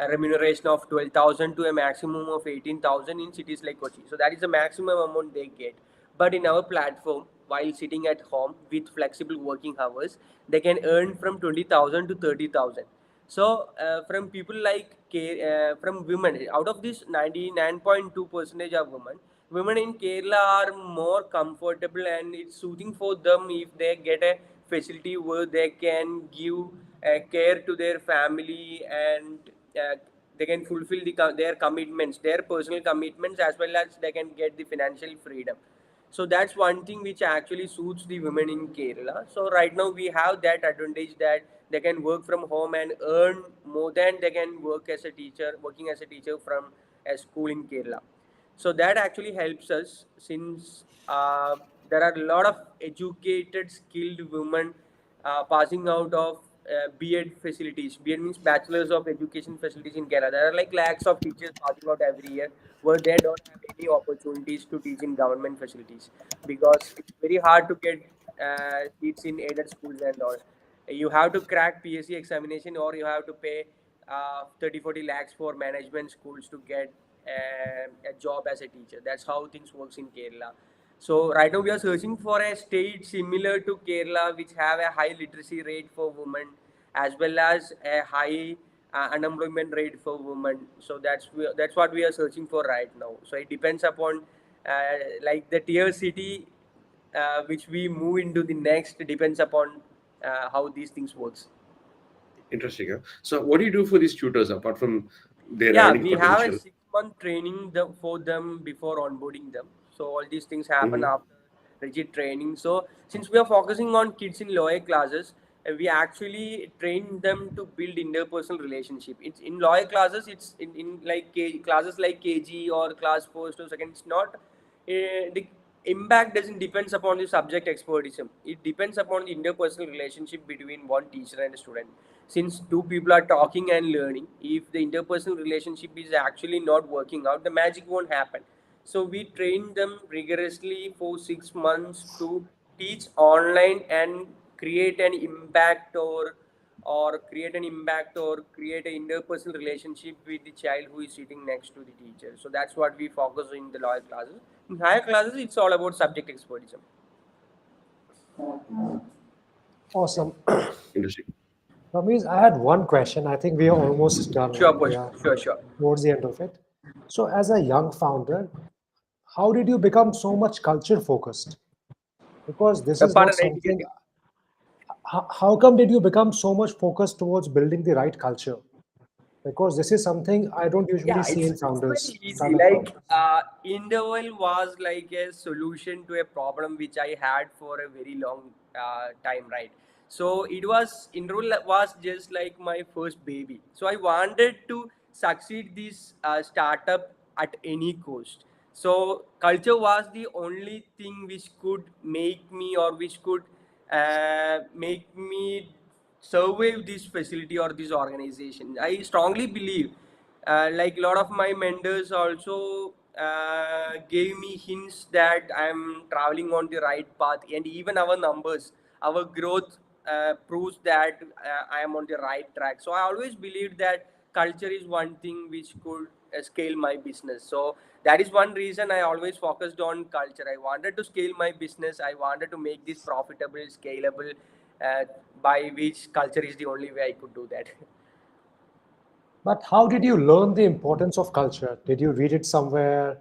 remuneration of 12,000 to a maximum of 18,000 in cities like Kochi. So that is the maximum amount they get. But in our platform, while sitting at home with flexible working hours, they can earn from 20,000 to 30,000. So from people like from women, out of this 99.2 percentage of women in Kerala are more comfortable and it's soothing for them if they get a facility where they can give care to their family and uh, they can fulfill their commitments, their personal commitments, as well as they can get the financial freedom. So that's one thing which actually suits the women in Kerala. So right now we have that advantage that they can work from home and earn more than they can work as a teacher, working as a teacher from a school in Kerala. So that actually helps us since there are a lot of educated, skilled women passing out of B.Ed facilities. B.Ed means Bachelors of Education facilities in Kerala. There are like lakhs of teachers passing out every year where they don't have any opportunities to teach in government facilities because it's very hard to get seats in aided schools and all. You have to crack PSC examination or you have to pay 30 40 lakhs for management schools to get a job as a teacher. That's how things works in Kerala. So right now we are searching for a state similar to Kerala, which have a high literacy rate for women, as well as a high unemployment rate for women. So that's what we are searching for right now. So it depends upon like the tier city which we move into the next depends upon how these things works. Interesting. Huh? So what do you do for these tutors apart from their Yeah, earning we have a potential? 6 month training for them before onboarding them. So all these things happen Mm-hmm. after rigid training. So since we are focusing on kids in lower classes, we actually train them to build interpersonal relationship. It's in lower classes. It's in like classes like KG or class first or second. It's not the impact doesn't depends upon the subject expertism. It depends upon the interpersonal relationship between one teacher and a student. Since two people are talking and learning, if the interpersonal relationship is actually not working out, the magic won't happen. So we train them rigorously for 6 months to teach online and create an impact or create an interpersonal relationship with the child who is sitting next to the teacher. So that's what we focus in the lower classes. In higher classes, it's all about subject expertism. Awesome. Interesting. Ramesh, I had one question. I think we are almost done Sure, now. We Pushpa. are Sure, sure. towards the end of it. So, as a young founder, how did you become so much culture focused? Because this is not Pardon, I didn't get something. you. How come did you become so much focused towards building the right culture? Because this is something I don't usually Yeah, see it's in it's very founders, easy. startup Like founders. Interval was like a solution to a problem which I had for a very long time, right? So Interval was just like my first baby. So I wanted to succeed this startup at any cost. So culture was the only thing which could make me or which could make me survive this facility or this organization. I strongly believe, like a lot of my mentors also gave me hints that I'm traveling on the right path, and even our numbers, our growth proves that I am on the right track. So I always believed that culture is one thing which could scale my business. So that is one reason I always focused on culture. I wanted to scale my business. I wanted to make this profitable, scalable, uh, by which culture is the only way I could do that. But how did you learn the importance of culture? Did you read it somewhere?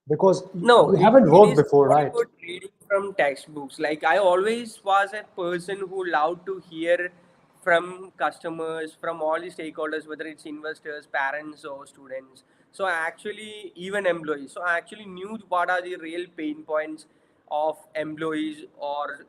Because No, you haven't it worked is before, not right? about reading from textbooks. Like I always was a person who loved to hear from customers, from all the stakeholders, whether it's investors, parents, or students. So I actually, even employees. So I actually knew what are the real pain points of employees or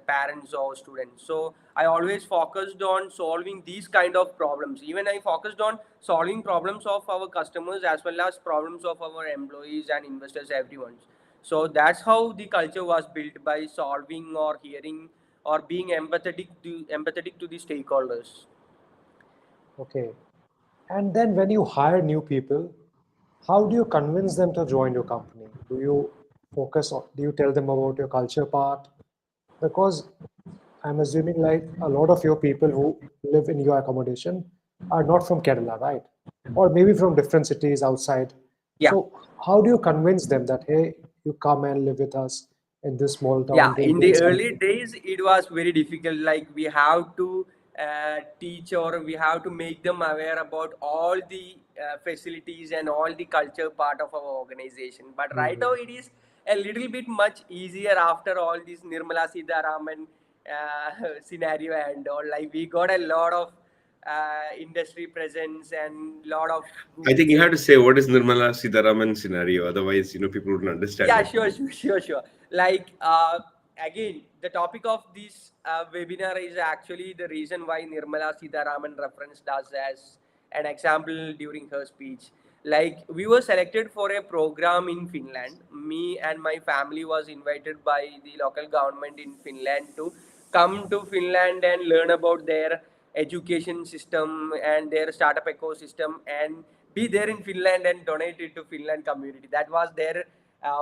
parents or students. So I always focused on solving these kind of problems. Even I focused on solving problems of our customers as well as problems of our employees and investors, everyone. So that's how the culture was built, by solving or hearing or being empathetic to the stakeholders. Okay. And then when you hire new people, how do you convince them to join your company? Do you do you tell them about your culture part? Because I'm assuming like a lot of your people who live in your accommodation are not from Kerala, right? Or maybe from different cities outside. Yeah. So how do you convince them that, hey, you come and live with us in this small town, Yeah, we'll in build the early something? days it was very difficult. Like we have to teach, or we have to make them aware about all the facilities and all the culture part of our organization. But right now Mhm. it is a little bit much easier after all this Nirmala Sitharaman scenario and all. Like we got a lot of industry presence and lot of I good think you have to things. say what is Nirmala Sitharaman scenario. Otherwise, people wouldn't understand Yeah, it. sure. Like, again, the topic of this webinar is actually the reason why Nirmala Sitharaman referenced us as an example during her speech. Like, we were selected for a program in Finland. Me and my family was invited by the local government in Finland to come to Finland and learn about their education system and their startup ecosystem, and be there in Finland and donate it to Finland community. That was their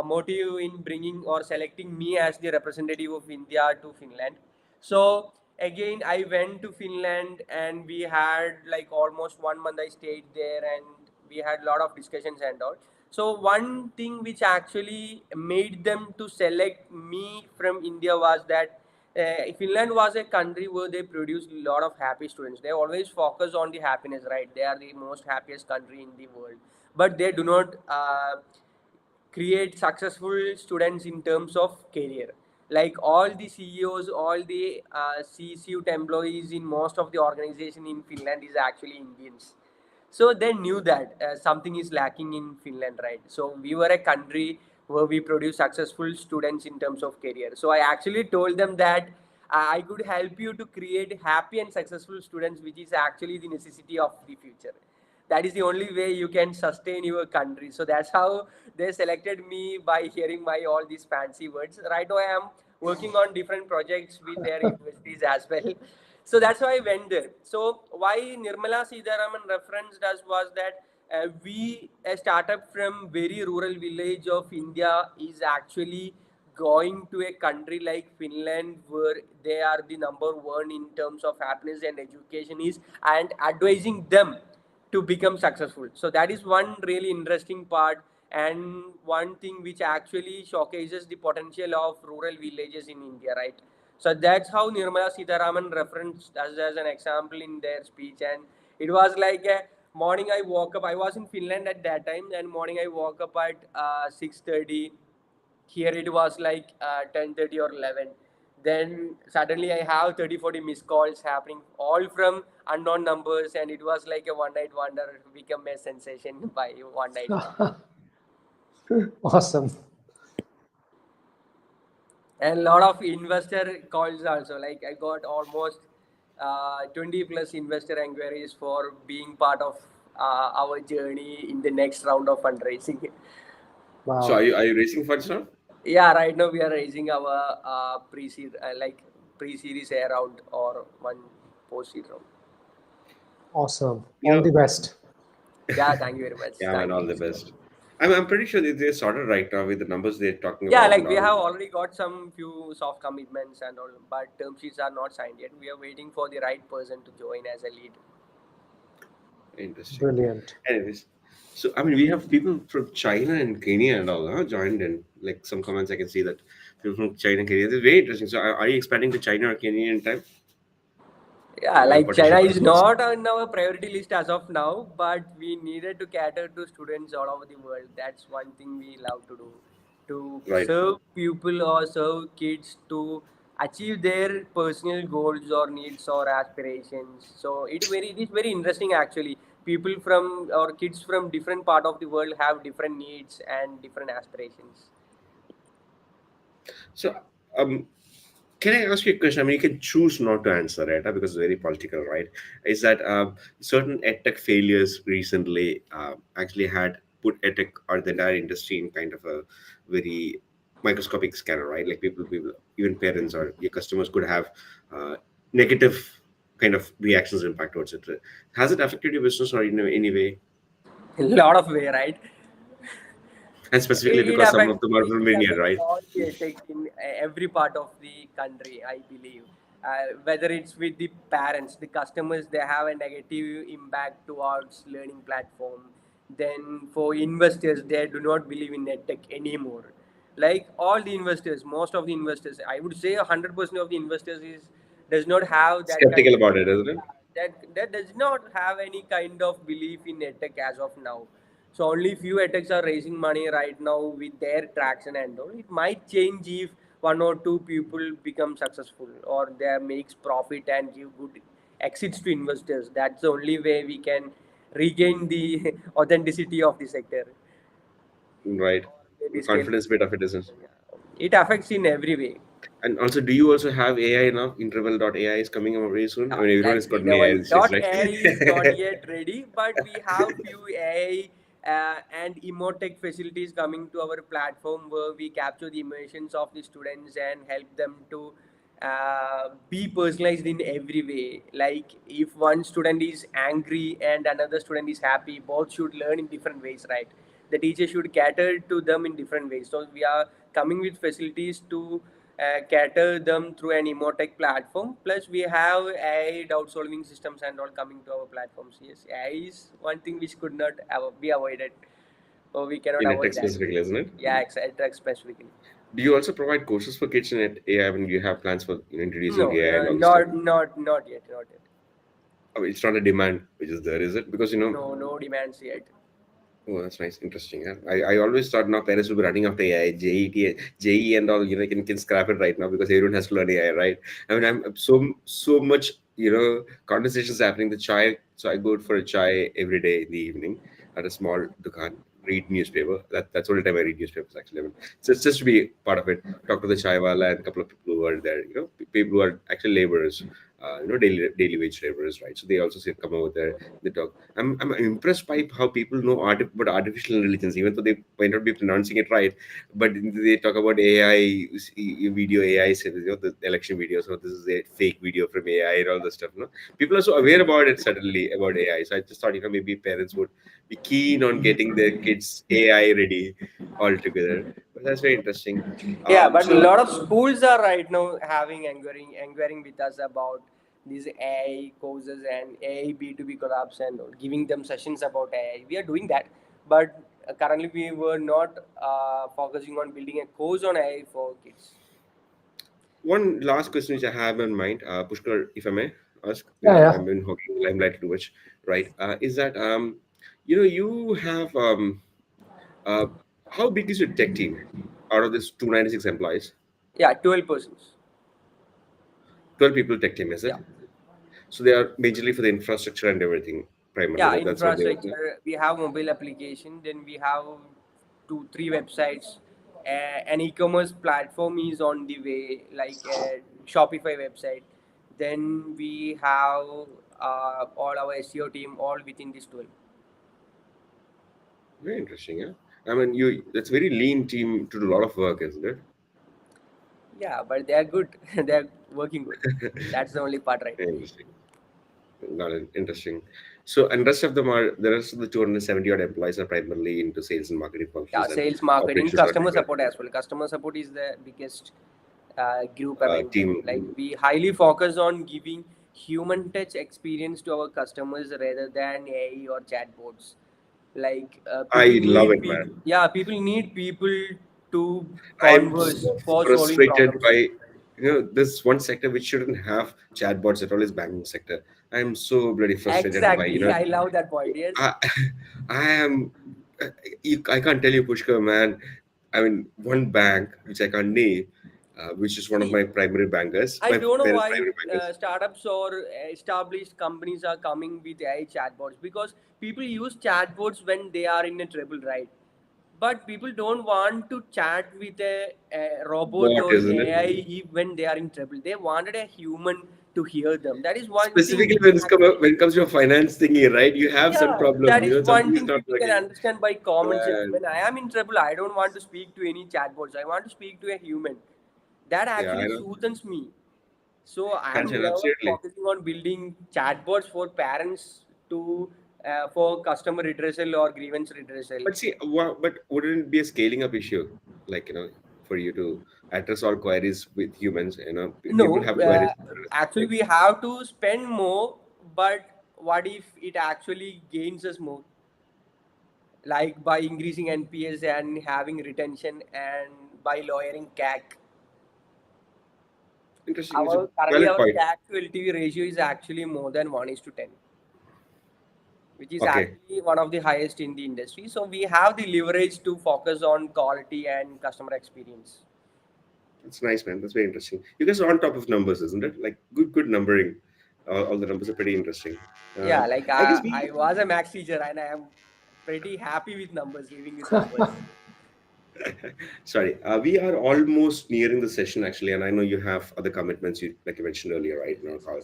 motive in bringing or selecting me as the representative of India to Finland. So again, I went to Finland and we had like almost 1 month I stayed there, and we had a lot of discussions and all. So one thing which actually made them to select me from India was that Finland was a country where they produce a lot of happy students. They always focus on the happiness, right? They are the most happiest country in the world, but they do not create successful students in terms of career. Like all the CEOs, all the C-suite employees in most of the organization in Finland is actually Indians. So they knew that something is lacking in Finland, right? So we were a country where we produce successful students in terms of career. So I actually told them that I could help you to create happy and successful students, which is actually the necessity of the future. That is the only way you can sustain your country. So that's how they selected me, by hearing my all these fancy words. Right now I am working on different projects with their universities as well. So that's why I went there. So why Nirmala Sitharaman referenced us was that we, a startup from very rural village of India, is actually going to a country like Finland, where they are the number one in terms of happiness and education is, and advising them to become successful. So that is one really interesting part, and one thing which actually showcases the potential of rural villages in India, right? So that's how Nirmala Sitharaman referenced us as an example in their speech. And it was like a morning I woke up. I was in Finland at that time, and morning I woke up at 6:30. Here it was like 10:30 or 11. Then suddenly I have 30-40 missed calls happening, all from unknown numbers, and it was like a one night wonder become a sensation by one night. Awesome. And a lot of investor calls also. Like I got almost 20 plus investor inquiries for being part of our journey in the next round of fundraising. So, are Wow. you are you raising funds now? Yeah, right now we are raising our pre-seed, like pre-series A round or one post-seed round. Awesome. You All know, the best. Yeah, thank you very much. yeah, man, Thank all you. the best. I'm pretty sure that they're sorted right now with the numbers they're talking Yeah, about and like we all. have already got some few soft commitments and all, but term sheets are not signed yet. We are waiting for the right person to join as a lead. Interesting. Brilliant. Anyways, so I mean, we have people from China and Kenya and all joined in. Like some comments, I can see that people from China and Kenya. This is very interesting. So, are you expanding to China or Kenya in time? Yeah, Your like potential China is customers, not on our priority list as of now, but we needed to cater to students all over the world. That's one thing we love to do, to right? serve people or serve kids to achieve their personal goals or needs or aspirations. So it is very interesting actually. People from or kids from different part of the world have different needs and different aspirations. So, um, can I ask you a question? I mean, you can choose not to answer it because it's very political, right? Is that certain edtech failures recently actually had put edtech or the entire industry in kind of a very microscopic scanner, right? Like people, even parents or your customers could have negative kind of reactions, impact towards it. Has it affected your business or in any way? A lot of way, right? And specifically because some of them are from It India, affects right? all the tech in every part of the country, I believe. Whether it's with the parents, the customers, they have a negative impact towards learning platform. Then for investors, they do not believe in tech anymore. Like all the investors, most of the investors, I would say 100% of the investors is does not have that kind Skeptical of, about it, isn't it? yeah, that does not have any kind of belief in edtech as of now. So only few edtechs are raising money right now with their traction and all. It might change if one or two people become successful or they makes profit and give good exits to investors. That's the only way we can regain the authenticity of the sector Right. or maybe Confidence bit scalability. of it isn't. Yeah. It affects in every way. And also, do you also have AI now? Interval.ai is coming up very soon. I mean, everyone has Like got an AI Interval these days, dot right? AI is not yet ready, but we have few AI and emotech facilities coming to our platform where we capture the emotions of the students and help them to be personalized in every way. Like if one student is angry and another student is happy, both should learn in different ways, right? The teacher should cater to them in different ways. So we are coming with facilities to cater them through an emotech platform. Plus, we have AI doubt solving systems and all coming to our platforms. Yes, AI is one thing which could not be avoided, or we cannot In a avoid tech that. specifically, isn't it? Yeah, exactly, specifically. Do you also provide courses for kids in AI when you have plans for introducing No, AI and all this stuff? not yet, not yet. I mean, it's not a demand which is there, is it? Because No, no demands yet. oh, that's nice, interesting. Yeah? I always thought now parents will be running after AI, JE, and all. Can scrap it right now because everyone has to learn AI, right? I mean, I'm so much conversations happening. The chai, so I go for a chai every day in the evening at a small dukan. Read newspaper. That's the only time I read newspapers actually. I mean, so it's just to be part of it. Talk to the chai wala and a couple of people who are there. People who are actually laborers. Daily wage laborers, right? So they also come over there. They talk. I'm impressed by how people know about artificial intelligence, even though they might not be pronouncing it right. But they talk about AI, video AI, the election video. So this is a fake video from AI and all this stuff. No, people are so aware about it suddenly about AI. So I just thought, maybe parents would be keen on getting their kids AI ready altogether. But that's very interesting. Yeah, but a So lot of schools are right now having inquiring with us about these AI courses and AI B2B collabs and all, giving them sessions about AI. We are doing that, but currently we were not focusing on building a course on AI for kids. one last question which I have in mind, Pushkar, if I may ask, Yeah, yeah. I've been hogging the limelight too much, right? Is that you have uh, how big is your tech team out of this 296 employees? Yeah, 12 persons. 12 people tech team, is Yeah. it? So they are majorly for the infrastructure and everything, primarily. Yeah, That's what they work with. infrastructure. We have mobile application. Then we have two, three websites. An e-commerce platform is on the way, like a Shopify website. Then we have all our SEO team all within this tool. Very interesting, yeah. I mean, that's very lean team to do a lot of work, isn't it? Yeah, but they are good. They are working good. That's the only part, right? Interesting. Got it. Interesting. So, and rest of them are the rest of the 270 odd employees are primarily into sales and marketing Yeah, functions, and sales, marketing, operations are customer doing support as well. Customer support is the biggest group a among them. team. Like we highly focus on giving human touch experience to our customers rather than AI or chatbots. Like people I love need it, people. man. Yeah, people need people to I'm converse for solving frustrated problems. by this one sector which shouldn't have chatbots at all is banking sector. I'm so bloody frustrated by Exactly, I love that point. Yes. I, I am I can't tell you, Pushkar, man. I mean, one bank which I can't name, which is one of See, my primary bankers, I my don't know parents' why primary bankers. startups or established companies are coming with AI chatbots, because people use chatbots when they are in a trouble, right? But people don't want to chat with a robot Bot, or isn't it? AI when they are in trouble. They wanted a human to hear them. That is one thing Specifically we actually, when it comes to a finance thingy, right? You have some yeah, problem, that is something one is thing not people can working. understand by common sense. And When I am in trouble, I don't want to speak to any chatbots. I want to speak to a human. That yeah, I actually know. soothes me. So I am Kanchan, never absolutely. focusing on building chatbots for parents to for customer redressal or grievance redressal. But see, but wouldn't it be a scaling up issue? Like, for you to address all queries with humans, people No, have queries. actually Like, we have to spend more, but what if it actually gains us more? Like by increasing NPS and having retention and by lowering CAC. interesting. It's a Our currently valid our point. CAC to LTV ratio is actually more than 1:10, which is Okay. actually one of the highest in the industry. So we have the leverage to focus on quality and customer experience. That's nice, man. That's very interesting. You guys are on top of numbers, isn't it? Like, good numbering. All the numbers are pretty interesting. Yeah, like I guess I we was a max teacher and I am pretty happy with numbers, living with numbers. Sorry, we are almost nearing the session actually, and I know you have other commitments you like you mentioned earlier, right? In our call,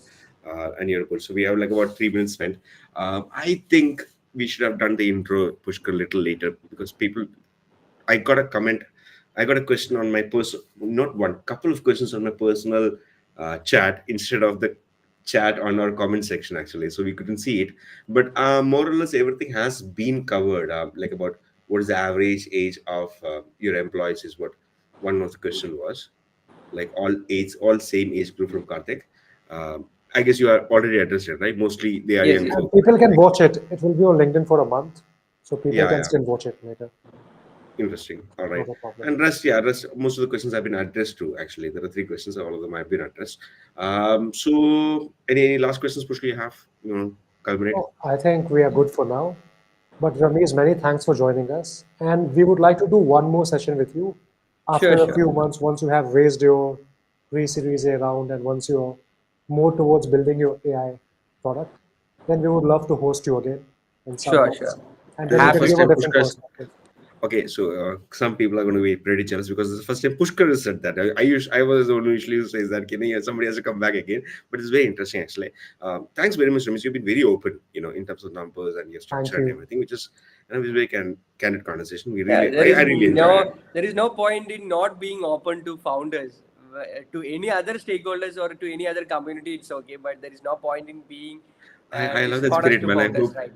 and you're good. So we have like about 3 minutes spent. I think we should have done the intro, Pushkar, a little later because people. I got a comment. I got a question on my not one, couple of questions on my personal chat instead of the chat on our comment section actually. So we couldn't see it, but more or less everything has been covered. Like about what is the average age of your employees is what one of the question was. Like all same age group from Karthik. I guess you are already addressed it, right? Mostly they are Yes, young yes. And folk, people right? can Like, watch it. It will be on LinkedIn for a month, so people yeah, can yeah. still watch it later. Interesting. All right. Not a problem. And rest, most of the questions have been addressed to actually. There are three questions, all of them have been addressed. So any last questions, Pushka, you have, culminate? Oh, I think we are good for now. But Ramesh, many thanks for joining us. And we would like to do one more session with you Sure, after a sure. few months, once you have raised your pre-series A round and once you're more towards building your AI product, then we would love to host you again in some Sure, sure. months. And This then is you the can first give a time different Pushka. perspective. Okay, so some people are going to be pretty jealous because this is the first time Pushkar has said that. I was the one who usually says that somebody has to come back again, but it's very interesting actually. Thanks very much, Ramesh. You've been very open, in terms of numbers and your Thank structure and you. everything, which is a very candid conversation. Yeah, I really enjoyed it. there is no point in not being open to founders. To any other stakeholders or to any other community, it's okay. But there is no point in being I love that dishonest spirit, to man. I founders, hope right?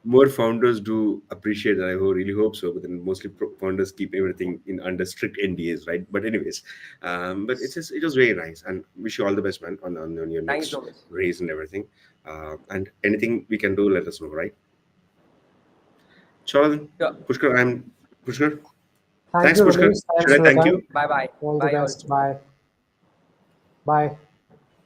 more founders do appreciate that. Really hope so. But then mostly founders keep everything in under strict NDAs, right? But anyways, but it was very nice, and wish you all the best, man, on your Thank you next so much. race and everything. And anything we can do, let us know, right? Sure, then. Sure. Pushkar, I'm Pushkar. Thank Thanks, you, Pushkar. Ramesh. Thanks Should I for your thank time. you? Bye bye. All the Bye all. best. Bye. Bye.